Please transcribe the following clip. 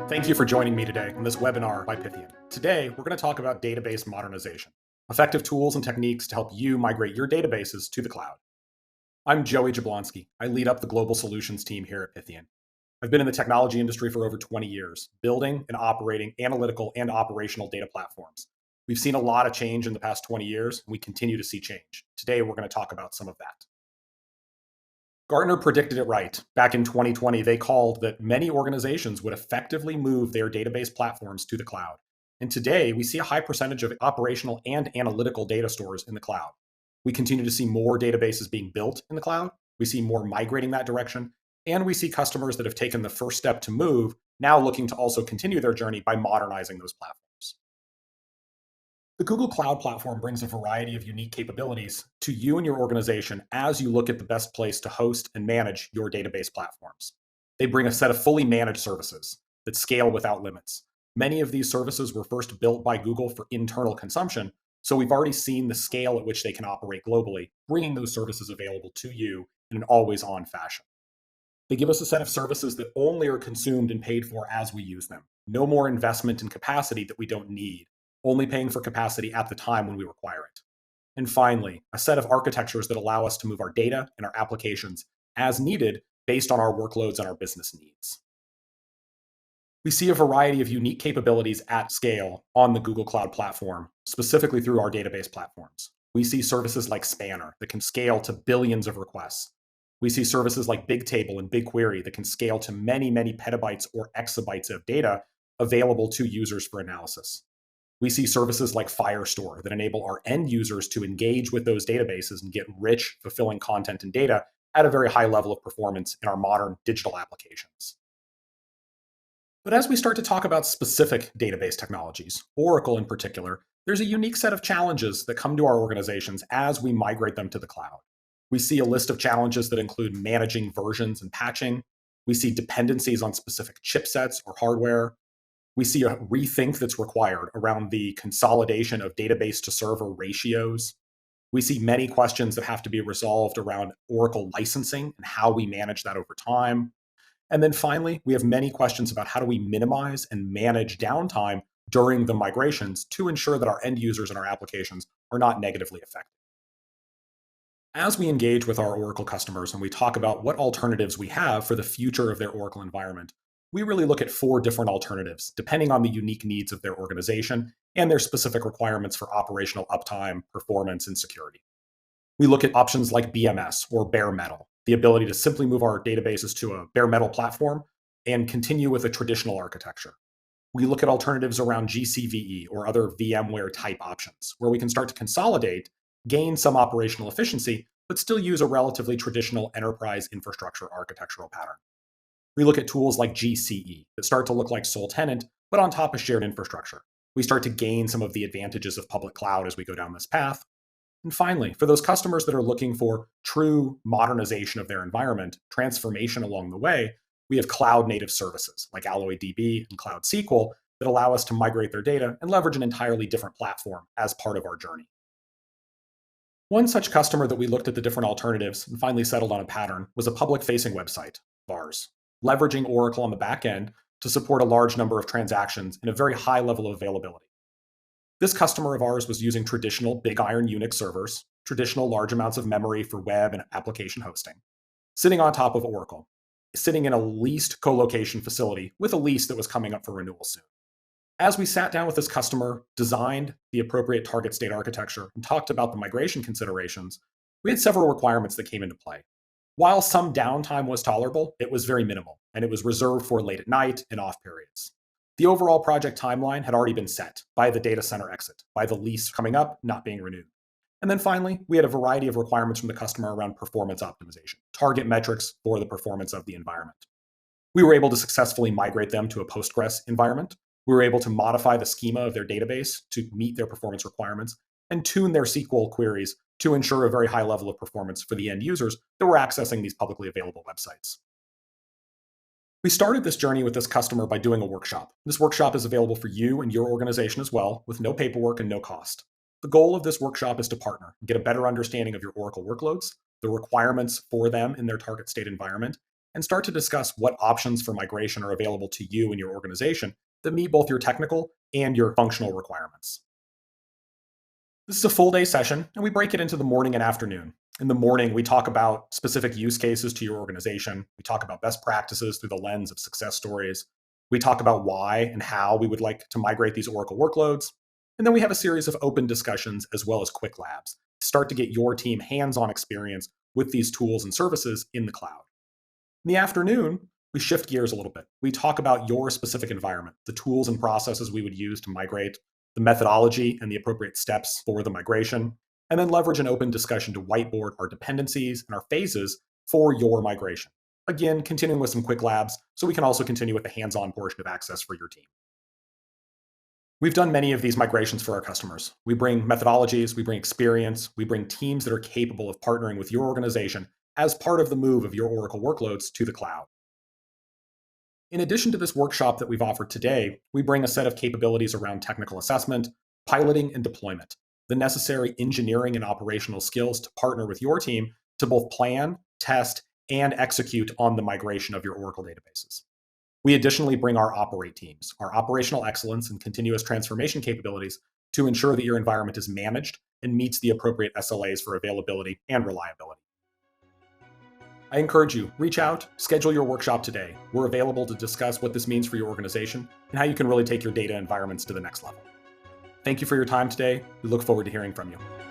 Thank you for joining me today on this webinar by Pythian. Today, we're going to talk about database modernization, effective tools and techniques to help you migrate your databases to the cloud. I'm Joey Jablonski. I lead up the global solutions team here at Pythian. I've been in the technology industry for over 20 years, building and operating analytical and operational data platforms. We've seen a lot of change in the past 20 years, and we continue to see change. Today, we're going to talk about some of that. Gartner predicted it right. Back in 2020, they called that many organizations would effectively move their database platforms to the cloud. And today, we see a high percentage of operational and analytical data stores in the cloud. We continue to see more databases being built in the cloud. We see more migrating that direction. And we see customers that have taken the first step to move now looking to also continue their journey by modernizing those platforms. The Google Cloud Platform brings a variety of unique capabilities to you and your organization as you look at the best place to host and manage your database platforms. They bring a set of fully managed services that scale without limits. Many of these services were first built by Google for internal consumption, so we've already seen the scale at which they can operate globally, bringing those services available to you in an always-on fashion. They give us a set of services that only are consumed and paid for as we use them. No more investment in capacity that we don't need, only paying for capacity at the time when we require it. And finally, a set of architectures that allow us to move our data and our applications as needed based on our workloads and our business needs. We see a variety of unique capabilities at scale on the Google Cloud Platform, specifically through our database platforms. We see services like Spanner that can scale to billions of requests. We see services like Bigtable and BigQuery that can scale to many, many petabytes or exabytes of data available to users for analysis. We see services like Firestore that enable our end users to engage with those databases and get rich, fulfilling content and data at a very high level of performance in our modern digital applications. But as we start to talk about specific database technologies, Oracle in particular, there's a unique set of challenges that come to our organizations as we migrate them to the cloud. We see a list of challenges that include managing versions and patching. We see dependencies on specific chipsets or hardware. We see a rethink that's required around the consolidation of database to server ratios. We see many questions that have to be resolved around Oracle licensing and how we manage that over time. And then finally, we have many questions about how do we minimize and manage downtime during the migrations to ensure that our end users and our applications are not negatively affected. As we engage with our Oracle customers and we talk about what alternatives we have for the future of their Oracle environment, we really look at 4 different alternatives, depending on the unique needs of their organization and their specific requirements for operational uptime, performance, and security. We look at options like BMS or bare metal, the ability to simply move our databases to a bare metal platform and continue with a traditional architecture. We look at alternatives around GCVE or other VMware type options, where we can start to consolidate, gain some operational efficiency, but still use a relatively traditional enterprise infrastructure architectural pattern. We look at tools like GCE that start to look like sole tenant, but on top of shared infrastructure. We start to gain some of the advantages of public cloud as we go down this path. And finally, for those customers that are looking for true modernization of their environment, transformation along the way, we have cloud native services like AlloyDB and Cloud SQL that allow us to migrate their data and leverage an entirely different platform as part of our journey. One such customer that we looked at the different alternatives and finally settled on a pattern was a public-facing website, VARs, leveraging Oracle on the back end to support a large number of transactions and a very high level of availability. This customer of ours was using traditional big iron Unix servers, traditional large amounts of memory for web and application hosting, sitting on top of Oracle, sitting in a leased co-location facility with a lease that was coming up for renewal soon. As we sat down with this customer, designed the appropriate target state architecture, and talked about the migration considerations, we had several requirements that came into play. While some downtime was tolerable, it was very minimal, and it was reserved for late at night and off periods. The overall project timeline had already been set by the data center exit, by the lease coming up, not being renewed. And then finally, we had a variety of requirements from the customer around performance optimization, target metrics for the performance of the environment. We were able to successfully migrate them to a Postgres environment. We were able to modify the schema of their database to meet their performance requirements and tune their SQL queries to ensure a very high level of performance for the end users that were accessing these publicly available websites. We started this journey with this customer by doing a workshop. This workshop is available for you and your organization as well, with no paperwork and no cost. The goal of this workshop is to partner, get a better understanding of your Oracle workloads, the requirements for them in their target state environment, and start to discuss what options for migration are available to you and your organization that meet both your technical and your functional requirements. This is a full day session, and we break it into the morning and afternoon. In the morning, we talk about specific use cases to your organization. We talk about best practices through the lens of success stories. We talk about why and how we would like to migrate these Oracle workloads. And then we have a series of open discussions as well as quick labs to start to get your team hands-on experience with these tools and services in the cloud. In the afternoon, we shift gears a little bit. We talk about your specific environment, the tools and processes we would use to migrate, the methodology and the appropriate steps for the migration, and then leverage an open discussion to whiteboard our dependencies and our phases for your migration. Again, continuing with some quick labs so we can also continue with the hands-on portion of access for your team. We've done many of these migrations for our customers. We bring methodologies, we bring experience, we bring teams that are capable of partnering with your organization as part of the move of your Oracle workloads to the cloud. In addition to this workshop that we've offered today, we bring a set of capabilities around technical assessment, piloting, and deployment, the necessary engineering and operational skills to partner with your team to both plan, test, and execute on the migration of your Oracle databases. We additionally bring our operate teams, our operational excellence and continuous transformation capabilities to ensure that your environment is managed and meets the appropriate SLAs for availability and reliability. I encourage you, reach out, schedule your workshop today. We're available to discuss what this means for your organization and how you can really take your data environments to the next level. Thank you for your time today. We look forward to hearing from you.